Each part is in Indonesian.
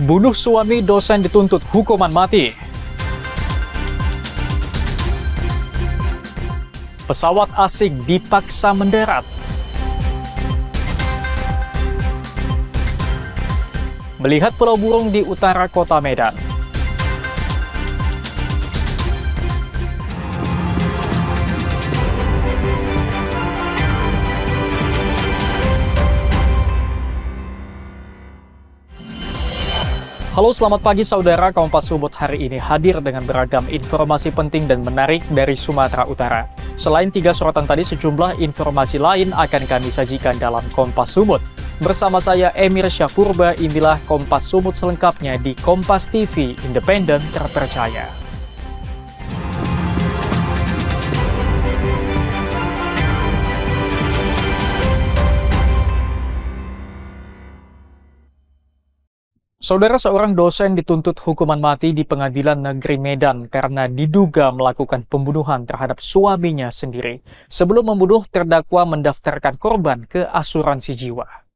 Bunuh suami dosen dituntut hukuman mati. Pesawat asing dipaksa mendarat. Melihat pulau burung di utara kota Medan. Halo, selamat pagi saudara. Kompas Sumut hari ini hadir dengan beragam informasi penting dan menarik dari Sumatera Utara. Selain 3 sorotan tadi, sejumlah informasi lain akan kami sajikan dalam Kompas Sumut. Bersama saya Emir Syafurba, inilah Kompas Sumut selengkapnya di Kompas TV, independen terpercaya. Saudara, seorang dosen dituntut hukuman mati di Pengadilan Negeri Medan karena diduga melakukan pembunuhan terhadap suaminya sendiri. Sebelum membunuh, terdakwa mendaftarkan korban ke asuransi jiwa.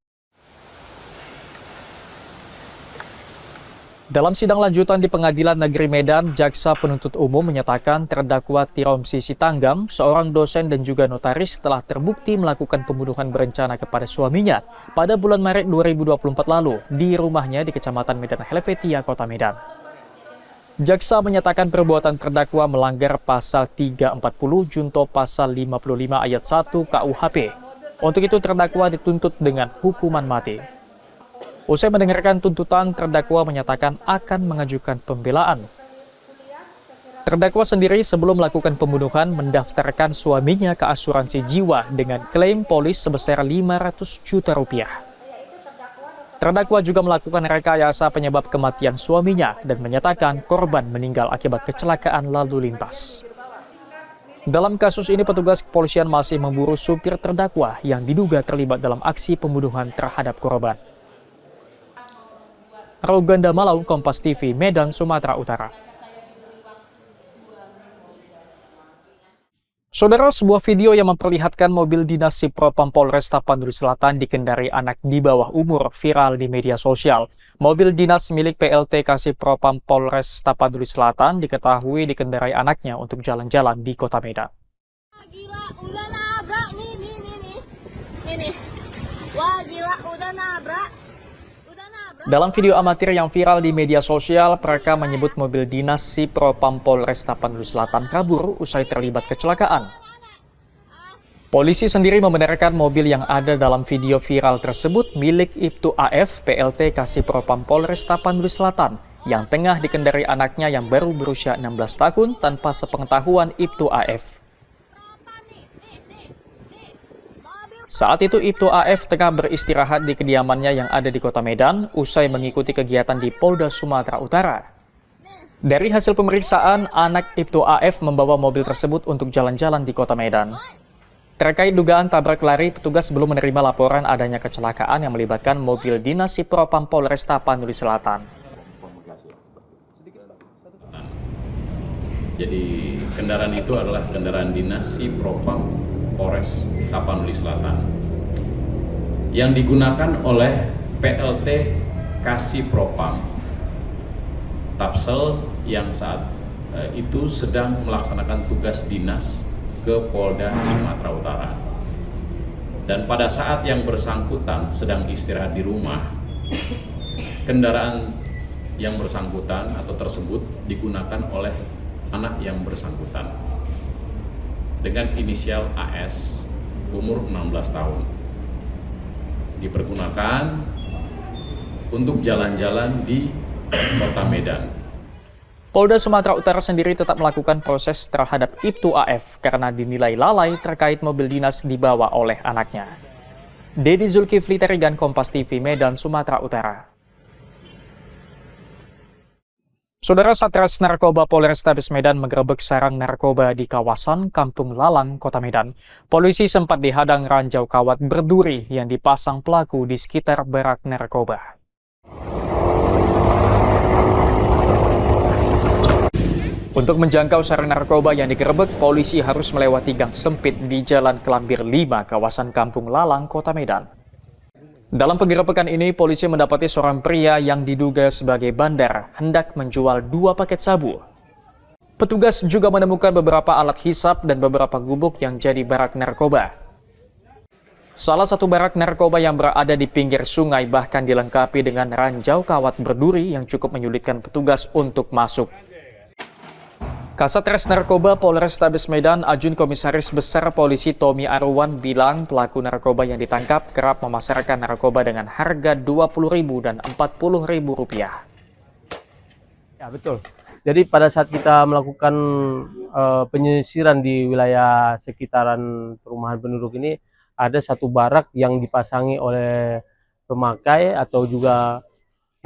Dalam sidang lanjutan di Pengadilan Negeri Medan, Jaksa Penuntut Umum menyatakan terdakwa Tiromsi Sitanggam, seorang dosen dan juga notaris, telah terbukti melakukan pembunuhan berencana kepada suaminya pada bulan Maret 2024 lalu di rumahnya di Kecamatan Medan Helvetia, Kota Medan. Jaksa menyatakan perbuatan terdakwa melanggar pasal 340 junto pasal 55 ayat 1 KUHP. Untuk itu terdakwa dituntut dengan hukuman mati. Usai mendengarkan tuntutan, terdakwa menyatakan akan mengajukan pembelaan. Terdakwa sendiri sebelum melakukan pembunuhan mendaftarkan suaminya ke asuransi jiwa dengan klaim polis sebesar 500 juta rupiah. Terdakwa juga melakukan rekayasa penyebab kematian suaminya dan menyatakan korban meninggal akibat kecelakaan lalu lintas. Dalam kasus ini, petugas kepolisian masih memburu supir terdakwa yang diduga terlibat dalam aksi pembunuhan terhadap korban. Roganda Malau, Kompas TV, Medan, Sumatera Utara. Saudara, sebuah video yang memperlihatkan mobil dinas Sipropam Polresta Tapanuli Selatan dikendarai anak di bawah umur viral di media sosial. Mobil dinas milik PLT Kasipropam Polresta Tapanuli Selatan diketahui dikendarai anaknya untuk jalan-jalan di Kota Medan. Gila, udah nabrak nih. Ini. Wah, gila, udah nabrak. Dalam video amatir yang viral di media sosial, mereka menyebut mobil dinas Sipropam Polresta Tapanuli Selatan kabur usai terlibat kecelakaan. Polisi sendiri membenarkan mobil yang ada dalam video viral tersebut milik Ibtu AF PLT Kasipropam Polresta Tapanuli Selatan yang tengah dikendarai anaknya yang baru berusia 16 tahun tanpa sepengetahuan Ibtu AF. Saat itu Ibtu AF tengah beristirahat di kediamannya yang ada di Kota Medan usai mengikuti kegiatan di Polda Sumatera Utara. Dari hasil pemeriksaan, anak Ibtu AF membawa mobil tersebut untuk jalan-jalan di Kota Medan. Terkait dugaan tabrak lari, petugas belum menerima laporan adanya kecelakaan yang melibatkan mobil dinas Sipropam Polresta Tapanuli Selatan. Jadi kendaraan itu adalah kendaraan dinas Sipropam Polres Tapanuli Selatan yang digunakan oleh PLT Kasipropam Tapsel yang saat itu sedang melaksanakan tugas dinas ke Polda Sumatera Utara. Dan pada saat yang bersangkutan sedang istirahat di rumah, kendaraan yang bersangkutan atau tersebut digunakan oleh anak yang bersangkutan dengan inisial AS, umur 16 tahun. Dipergunakan untuk jalan-jalan di Kota Medan. Polda Sumatera Utara sendiri tetap melakukan proses terhadap Ibtu AF karena dinilai lalai terkait mobil dinas dibawa oleh anaknya. Dedi Zulkifli, Tarigan, Kompas TV, Medan, Sumatera Utara. Saudara, Satres Narkoba Polrestabes Medan menggerebek sarang narkoba di kawasan Kampung Lalang, Kota Medan. Polisi sempat dihadang ranjau kawat berduri yang dipasang pelaku di sekitar barak narkoba. Untuk menjangkau sarang narkoba yang digerebek, polisi harus melewati gang sempit di Jalan Kelambir 5, kawasan Kampung Lalang, Kota Medan. Dalam penggerebekan ini, polisi mendapati seorang pria yang diduga sebagai bandar hendak menjual 2 paket sabu. Petugas juga menemukan beberapa alat hisap dan beberapa gubuk yang jadi barak narkoba. Salah satu barak narkoba yang berada di pinggir sungai bahkan dilengkapi dengan ranjau kawat berduri yang cukup menyulitkan petugas untuk masuk. Kasat Narkoba Polrestabes Medan, Ajun Komisaris Besar Polisi Tommy Arwan bilang pelaku narkoba yang ditangkap kerap memasarkan narkoba dengan harga Rp20.000 dan Rp40.000. Ya, betul. Jadi pada saat kita melakukan penyisiran di wilayah sekitaran perumahan penduduk ini, ada satu barak yang dipasangi oleh pemakai atau juga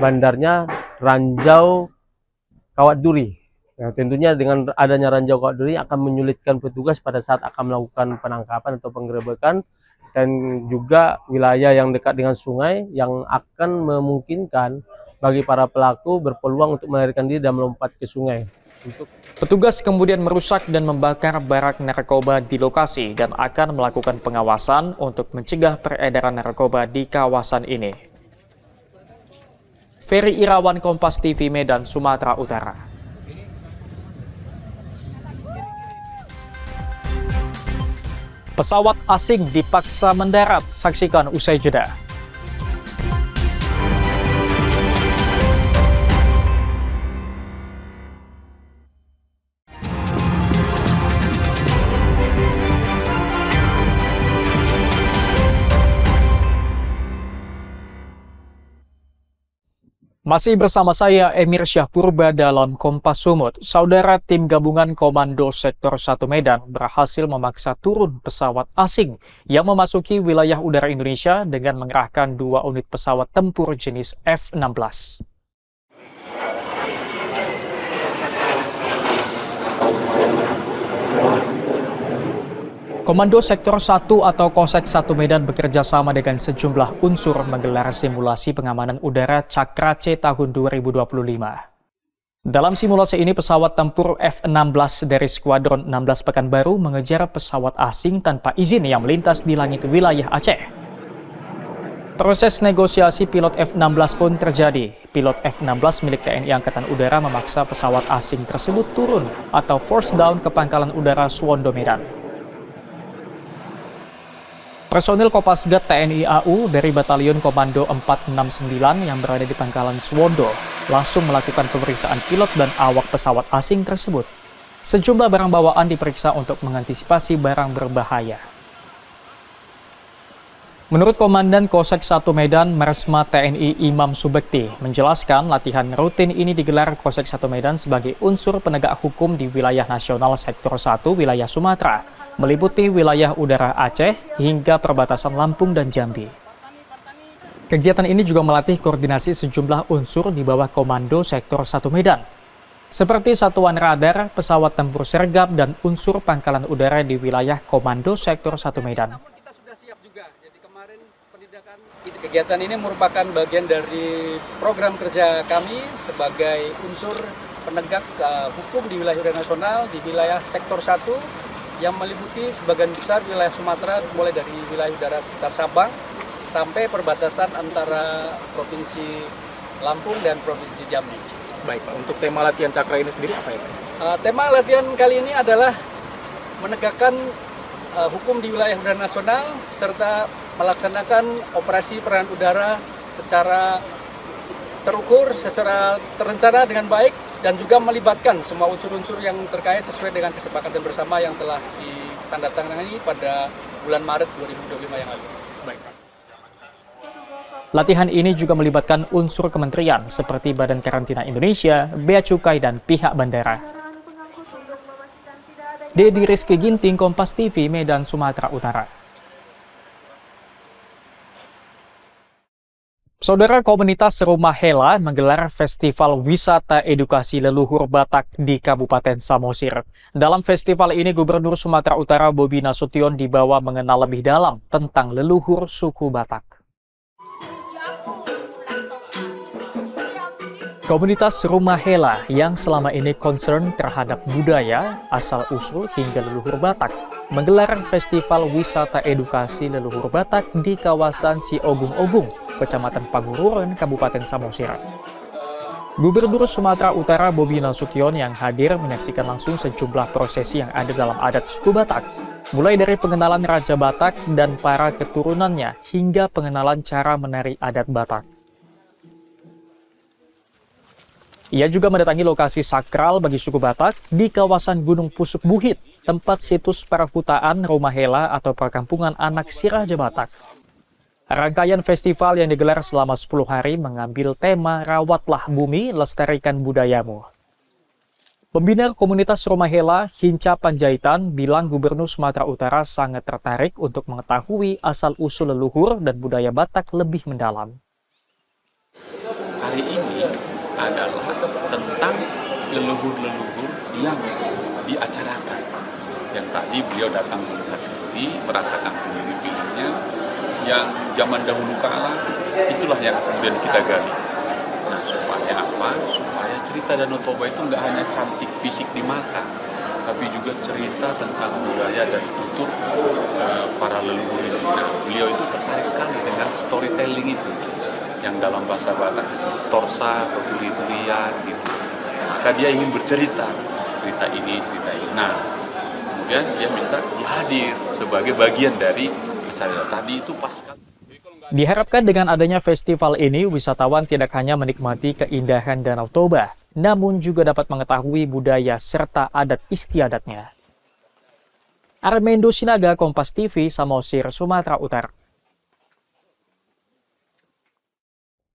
bandarnya ranjau kawat duri. Nah, tentunya dengan adanya ranjau kawat duri akan menyulitkan petugas pada saat akan melakukan penangkapan atau penggerebekan, dan juga wilayah yang dekat dengan sungai yang akan memungkinkan bagi para pelaku berpeluang untuk melarikan diri dan melompat ke sungai. Petugas kemudian merusak dan membakar barak narkoba di lokasi dan akan melakukan pengawasan untuk mencegah peredaran narkoba di kawasan ini. Ferry Irawan, Kompas TV, Medan, Sumatera Utara. Pesawat asing dipaksa mendarat, saksikan usai jeda. Masih bersama saya, Emir Syahpurba dalam Kompas Sumut. Saudara, tim gabungan Komando Sektor 1 Medan berhasil memaksa turun pesawat asing yang memasuki wilayah udara Indonesia dengan mengerahkan 2 unit pesawat tempur jenis F-16. Komando Sektor 1 atau Kosek 1 Medan bekerja sama dengan sejumlah unsur menggelar simulasi pengamanan udara Cakra C tahun 2025. Dalam simulasi ini, pesawat tempur F-16 dari Skuadron 16 Pekanbaru mengejar pesawat asing tanpa izin yang melintas di langit wilayah Aceh. Proses negosiasi pilot F-16 pun terjadi. Pilot F-16 milik TNI Angkatan Udara memaksa pesawat asing tersebut turun atau force down ke Pangkalan Udara Suwondo, Medan. Personil Kopasgat TNI AU dari Batalion Komando 469 yang berada di Pangkalan Suwondo langsung melakukan pemeriksaan pilot dan awak pesawat asing tersebut. Sejumlah barang bawaan diperiksa untuk mengantisipasi barang berbahaya. Menurut Komandan Kosek 1 Medan, Marsma TNI Imam Subekti, menjelaskan latihan rutin ini digelar Kosek 1 Medan sebagai unsur penegak hukum di wilayah nasional Sektor 1 wilayah Sumatera, meliputi wilayah udara Aceh hingga perbatasan Lampung dan Jambi. Kegiatan ini juga melatih koordinasi sejumlah unsur di bawah Komando Sektor 1 Medan, seperti satuan radar, pesawat tempur sergap, dan unsur pangkalan udara di wilayah Komando Sektor 1 Medan. Kita sudah siap juga. Jadi kemarin penindakan kegiatan ini merupakan bagian dari program kerja kami sebagai unsur penegak hukum di wilayah udara nasional di wilayah Sektor 1 yang meliputi sebagian besar wilayah Sumatera, mulai dari wilayah udara sekitar Sabang sampai perbatasan antara Provinsi Lampung dan Provinsi Jambi. Baik Pak, untuk tema latihan Cakra ini sendiri apa ya Pak? Tema latihan kali ini adalah menegakkan hukum di wilayah udara nasional serta melaksanakan operasi perairan udara secara terukur, secara terencana dengan baik, dan juga melibatkan semua unsur-unsur yang terkait sesuai dengan kesepakatan bersama yang telah ditandatangani pada bulan Maret 2025 yang lalu. Baik Pak. Latihan ini juga melibatkan unsur kementerian seperti Badan Karantina Indonesia, Bea Cukai, dan pihak bandara. Dedi Rizky Ginting, Kompas TV, Medan, Sumatera Utara. Saudara, komunitas Rumah Hela menggelar Festival Wisata Edukasi Leluhur Batak di Kabupaten Samosir. Dalam festival ini, Gubernur Sumatera Utara Bobi Nasution dibawa mengenal lebih dalam tentang leluhur suku Batak. Komunitas Rumah Hela yang selama ini concern terhadap budaya, asal-usul hingga leluhur Batak menggelar Festival Wisata Edukasi Leluhur Batak di kawasan Siogung-Ogung, Kecamatan Pangururan, Kabupaten Samosir. Gubernur Sumatera Utara Bobi Nasution yang hadir menyaksikan langsung sejumlah prosesi yang ada dalam adat suku Batak, mulai dari pengenalan Raja Batak dan para keturunannya hingga pengenalan cara menari adat Batak. Ia juga mendatangi lokasi sakral bagi suku Batak di kawasan Gunung Pusuk Buhit, tempat situs perhutaan Rumah Hela atau perkampungan anak si Raja Batak. Rangkaian festival yang digelar selama 10 hari mengambil tema Rawatlah Bumi, Lestarikan Budayamu. Pembina komunitas Rumah Hela, Hinca Panjaitan, bilang Gubernur Sumatera Utara sangat tertarik untuk mengetahui asal-usul leluhur dan budaya Batak lebih mendalam. Hari ini adalah tentang leluhur-leluhur yang diacarakan. Yang tadi beliau datang melihat sendiri, merasakan sendiri feelingnya, yang zaman dahulu kala, itulah yang kemudian kita gali. Nah, supaya apa? Supaya cerita Danau Toba itu nggak hanya cantik fisik di mata, tapi juga cerita tentang budaya dan tutur para leluhur ini. Nah, beliau itu tertarik sekali dengan storytelling itu, yang dalam bahasa Batak disebut torsa atau turi-turian gitu. Maka dia ingin bercerita, cerita ini. Nah, kemudian dia minta hadir sebagai bagian dari acara tadi itu pas sekali. Diharapkan dengan adanya festival ini, wisatawan tidak hanya menikmati keindahan Danau Toba, namun juga dapat mengetahui budaya serta adat istiadatnya. Armendo Sinaga, Kompas TV, Samosir, Sumatera Utara.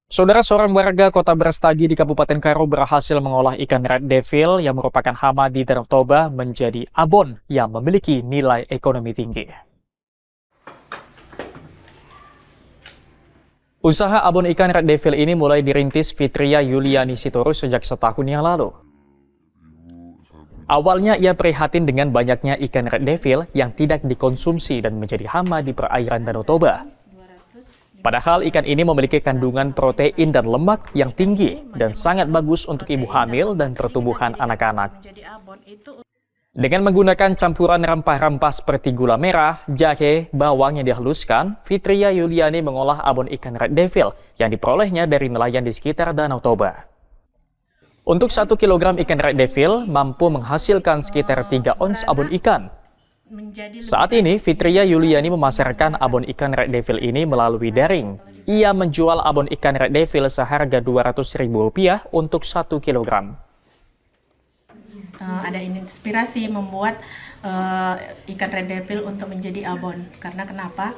Saudara, seorang warga kota Brastagi di Kabupaten Karo berhasil mengolah ikan red devil yang merupakan hama di Danau Toba menjadi abon yang memiliki nilai ekonomi tinggi. Usaha abon ikan red devil ini mulai dirintis Fitria Yuliani Sitorus sejak setahun yang lalu. Awalnya ia prihatin dengan banyaknya ikan red devil yang tidak dikonsumsi dan menjadi hama di perairan Danau Toba. Padahal ikan ini memiliki kandungan protein dan lemak yang tinggi dan sangat bagus untuk ibu hamil dan pertumbuhan anak-anak. Dengan menggunakan campuran rempah-rempah seperti gula merah, jahe, bawang yang dihaluskan, Fitria Yuliani mengolah abon ikan red devil yang diperolehnya dari nelayan di sekitar Danau Toba. Untuk 1 kilogram ikan red devil mampu menghasilkan sekitar 3 ons abon ikan. Saat ini, Fitria Yuliani memasarkan abon ikan red devil ini melalui daring. Ia menjual abon ikan red devil seharga Rp200.000 untuk 1 kilogram. Ada inspirasi membuat ikan red devil untuk menjadi abon. Karena kenapa?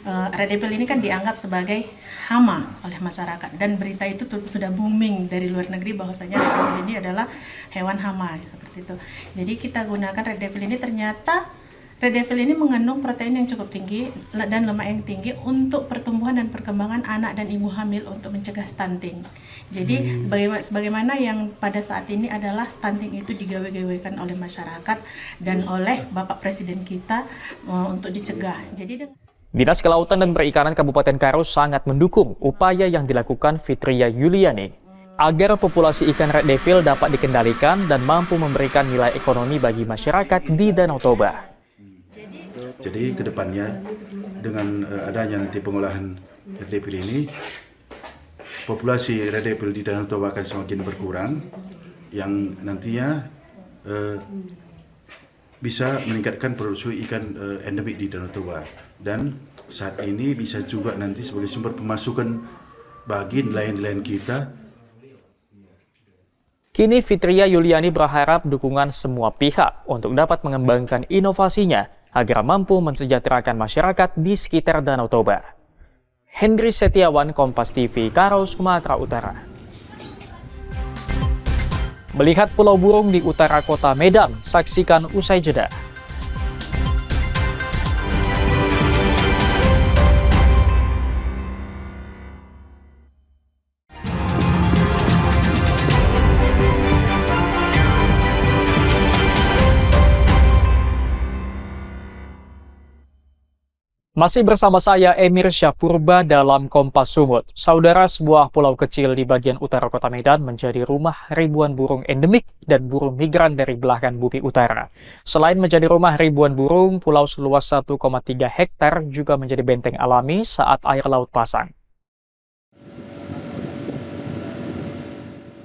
Red devil ini kan dianggap sebagai hama oleh masyarakat, dan berita itu sudah booming dari luar negeri bahwasanya red devil ini adalah hewan hama seperti itu. Jadi kita gunakan red devil ini, ternyata red devil ini mengandung protein yang cukup tinggi dan lemak yang tinggi untuk pertumbuhan dan perkembangan anak dan ibu hamil untuk mencegah stunting. Jadi sebagaimana yang pada saat ini adalah stunting itu digawe-gawekan oleh masyarakat dan oleh Bapak Presiden kita untuk dicegah. Jadi Dinas Kelautan dan Perikanan Kabupaten Karo sangat mendukung upaya yang dilakukan Fitria Yuliani agar populasi ikan red devil dapat dikendalikan dan mampu memberikan nilai ekonomi bagi masyarakat di Danau Toba. Jadi kedepannya dengan adanya nanti pengolahan red devil ini, populasi red devil di Danau Toba akan semakin berkurang, yang nantinya bisa meningkatkan produksi ikan endemik di Danau Toba, dan saat ini bisa juga nanti sebagai sumber pemasukan bagi nelayan-nelayan kita. Kini Fitria Yuliani berharap dukungan semua pihak untuk dapat mengembangkan inovasinya agar mampu mensejahterakan masyarakat di sekitar Danau Toba. Hendri Setiawan, Kompas TV, Karo, Sumatera Utara. Melihat pulau burung di utara kota Medan, saksikan usai jeda. Masih bersama saya, Emir Syahpurba dalam Kompas Sumut. Saudara, sebuah pulau kecil di bagian utara kota Medan menjadi rumah ribuan burung endemik dan burung migran dari belahan bumi utara. Selain menjadi rumah ribuan burung, pulau seluas 1,3 hektar juga menjadi benteng alami saat air laut pasang.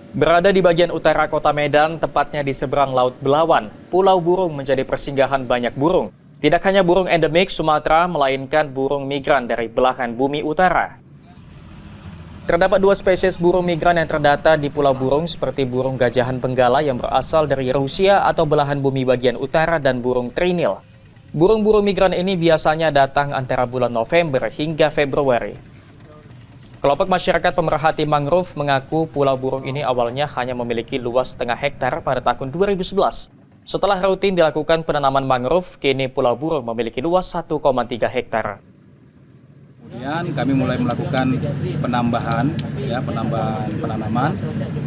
Berada di bagian utara kota Medan, tepatnya di seberang Laut Belawan, Pulau Burung menjadi persinggahan banyak burung. Tidak hanya burung endemik Sumatera, melainkan burung migran dari belahan bumi utara. Terdapat 2 spesies burung migran yang terdata di Pulau Burung seperti burung gajahan benggala yang berasal dari Rusia atau belahan bumi bagian utara dan burung trinil. Burung-burung migran ini biasanya datang antara bulan November hingga Februari. Kelompok masyarakat pemerhati mangrove mengaku Pulau Burung ini awalnya hanya memiliki luas setengah hektar pada tahun 2011. Setelah rutin dilakukan penanaman mangrove, kini Pulau Burung memiliki luas 1,3 hektar. Kemudian kami mulai melakukan penambahan penanaman,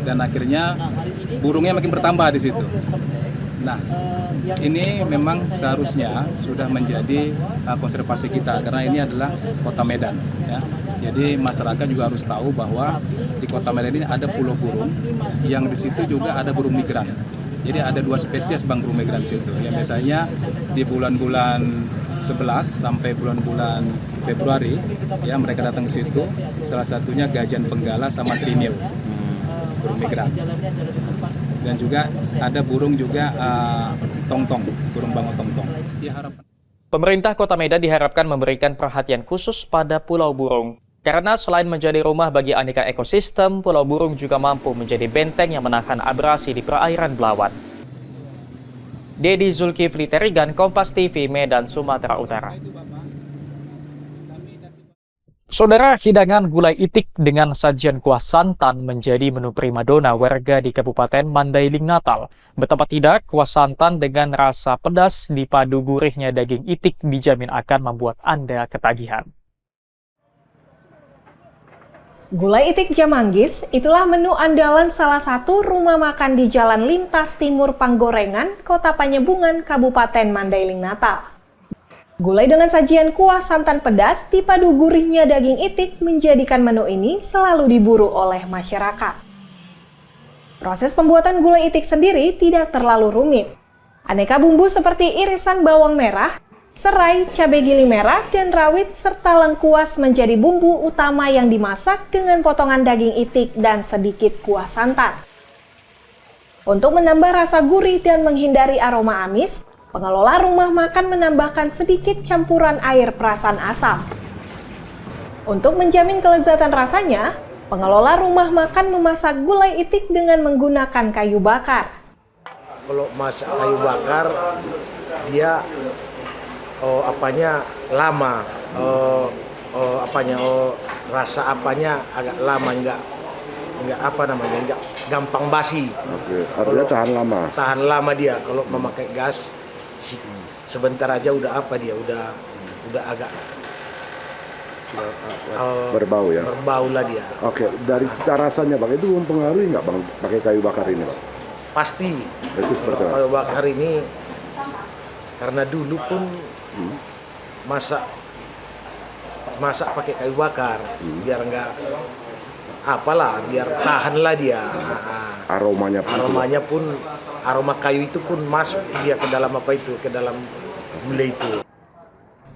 dan akhirnya burungnya makin bertambah di situ. Nah, ini memang seharusnya sudah menjadi konservasi kita karena ini adalah kota Medan. Ya. Jadi masyarakat juga harus tahu bahwa di kota Medan ini ada pulau burung, yang di situ juga ada burung migran. Jadi ada 2 spesies burung migran di situ. Yang biasanya di bulan-bulan 11 sampai bulan-bulan Februari, ya mereka datang ke situ. Salah satunya gajahan benggala sama trinil, burung migran. Dan juga ada burung juga tongtong, burung bango tongtong. Pemerintah Kota Medan diharapkan memberikan perhatian khusus pada Pulau Burung. Karena selain menjadi rumah bagi aneka ekosistem, Pulau Burung juga mampu menjadi benteng yang menahan abrasi di perairan Belawan. Dedi Zulkifli Terigan, Kompas TV, Medan, Sumatera Utara. Saudara, hidangan gulai itik dengan sajian kuah santan menjadi menu primadona warga di Kabupaten Mandailing Natal. Betapa tidak, kuah santan dengan rasa pedas dipadu gurihnya daging itik dijamin akan membuat Anda ketagihan. Gulai itik Jamanggis, itulah menu andalan salah satu rumah makan di Jalan Lintas Timur Panggorengan, Kota Panyebungan, Kabupaten Mandailing Natal. Gulai dengan sajian kuah santan pedas dipadu gurihnya daging itik menjadikan menu ini selalu diburu oleh masyarakat. Proses pembuatan gulai itik sendiri tidak terlalu rumit. Aneka bumbu seperti irisan bawang merah, serai, cabai giling merah, dan rawit serta lengkuas menjadi bumbu utama yang dimasak dengan potongan daging itik dan sedikit kuah santan. Untuk menambah rasa gurih dan menghindari aroma amis, pengelola rumah makan menambahkan sedikit campuran air perasan asam. Untuk menjamin kelezatan rasanya, pengelola rumah makan memasak gulai itik dengan menggunakan kayu bakar. Kalau masak kayu bakar, dia lama, rasa agak lama, enggak gampang basi. Oke, artinya tahan lama. Tahan lama dia. Kalau memakai gas, sebentar aja udah agak berbau ya. Berbau lah dia. Oke, dari cita rasanya Bang, itu mempengaruhi nggak Bang pakai kayu bakar ini Bang? Pasti. Itu seperti apa? Kayu bakar ini karena dulu pun masak pakai kayu bakar, biar biar tahan lah dia. Aromanya pun aroma kayu itu pun masuk dia ke dalam ke dalam gulai itu.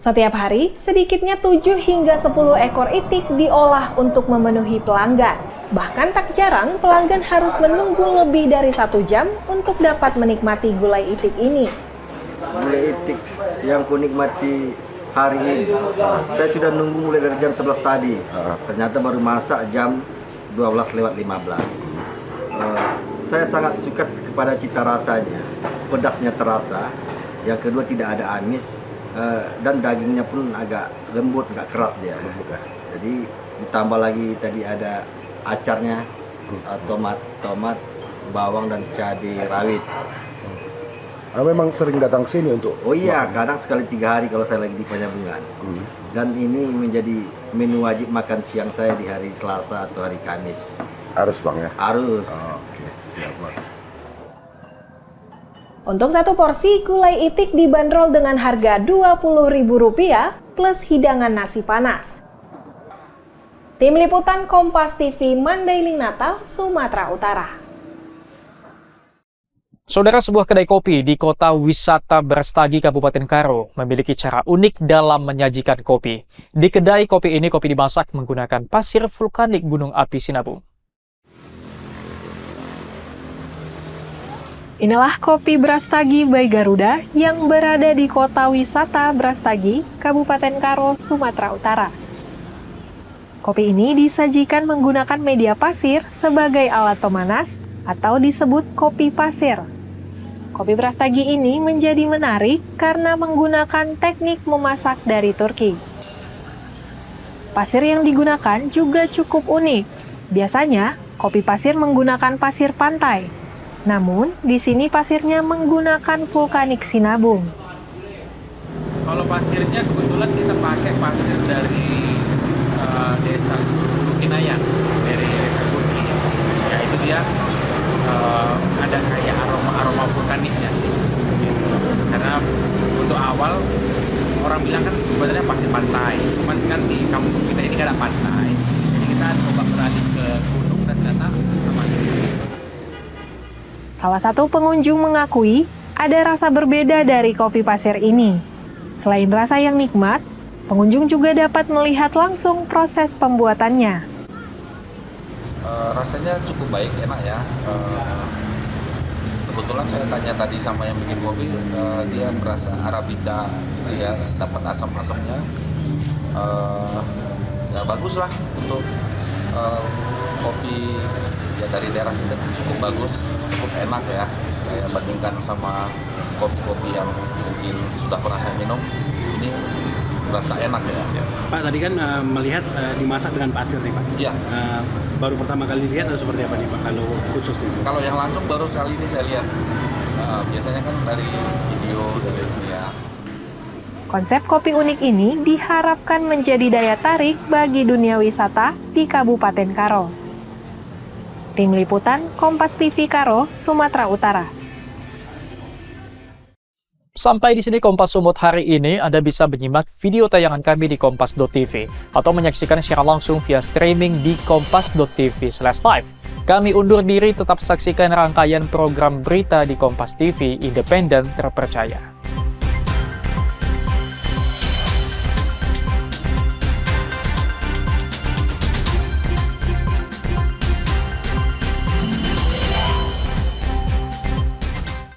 Setiap hari, sedikitnya 7 hingga 10 ekor itik diolah untuk memenuhi pelanggan. Bahkan tak jarang pelanggan harus menunggu lebih dari 1 jam untuk dapat menikmati gulai itik ini. Gulai itik yang kunikmati hari ini, saya sudah nunggu mulai dari jam 11 tadi. Ternyata baru masak jam 12:15. Saya sangat suka kepada cita rasanya, pedasnya terasa. Yang kedua tidak ada amis, dan dagingnya pun agak lembut, agak keras dia. Jadi ditambah lagi tadi ada acarnya, tomat, bawang dan cabai rawit. Memang sering datang sini untuk? Oh iya, kadang sekali 3 hari kalau saya lagi di Panyebungan. Dan ini menjadi menu wajib makan siang saya di hari Selasa atau hari Kamis. Harus Bang ya? Harus. Oke, siap Bang. Untuk 1 porsi, gulai itik dibanderol dengan harga Rp20.000 plus hidangan nasi panas. Tim Liputan Kompas TV Mandailing Natal, Sumatera Utara. Saudara, sebuah kedai kopi di kota wisata Brastagi, Kabupaten Karo memiliki cara unik dalam menyajikan kopi. Di kedai kopi ini, kopi dimasak menggunakan pasir vulkanik Gunung Api Sinabung. Inilah kopi Brastagi by Garuda yang berada di kota wisata Brastagi, Kabupaten Karo, Sumatera Utara. Kopi ini disajikan menggunakan media pasir sebagai alat pemanas atau disebut kopi pasir. Kopi Brastagi ini menjadi menarik karena menggunakan teknik memasak dari Turki. Pasir yang digunakan juga cukup unik. Biasanya, kopi pasir menggunakan pasir pantai. Namun, di sini pasirnya menggunakan vulkanik Sinabung. Kalau pasirnya kebetulan kita pakai pasir dari desa Kinayan, dari desa Turki. Ya itu dia ada kayak aroma vulkaniknya sih. Gitu. Karena untuk awal orang bilang kan sebenarnya pasir pantai, cuman kan di kampung kita ini nggak ada pantai. Jadi kita coba beralih ke gunung dan ternyata sama. Salah satu pengunjung mengakui ada rasa berbeda dari kopi pasir ini. Selain rasa yang nikmat, pengunjung juga dapat melihat langsung proses pembuatannya. Rasanya cukup baik, enak ya. Kebetulan saya tanya tadi sama yang bikin kopi, dia merasa Arabica gitu ya, dapat asam-asamnya. Ya bagus lah untuk kopi ya dari daerah kita cukup bagus, cukup enak ya. Saya bandingkan sama kopi-kopi yang mungkin sudah pernah saya minum, ini rasa enak ya. Pak tadi kan melihat dimasak dengan pasir nih Pak. Iya. Baru pertama kali lihat atau seperti apa nih Pak kalau khusus nih? Kalau yang langsung baru sekali ini saya lihat. Biasanya kan dari video dari ya. Konsep kopi unik ini diharapkan menjadi daya tarik bagi dunia wisata di Kabupaten Karo. Tim Liputan Kompas TV Karo, Sumatera Utara. Sampai di sini Kompas Sumut hari ini. Anda bisa menyimak video tayangan kami di kompas.tv atau menyaksikan secara langsung via streaming di kompas.tv/live. Kami undur diri, tetap saksikan rangkaian program berita di Kompas TV, independen, terpercaya.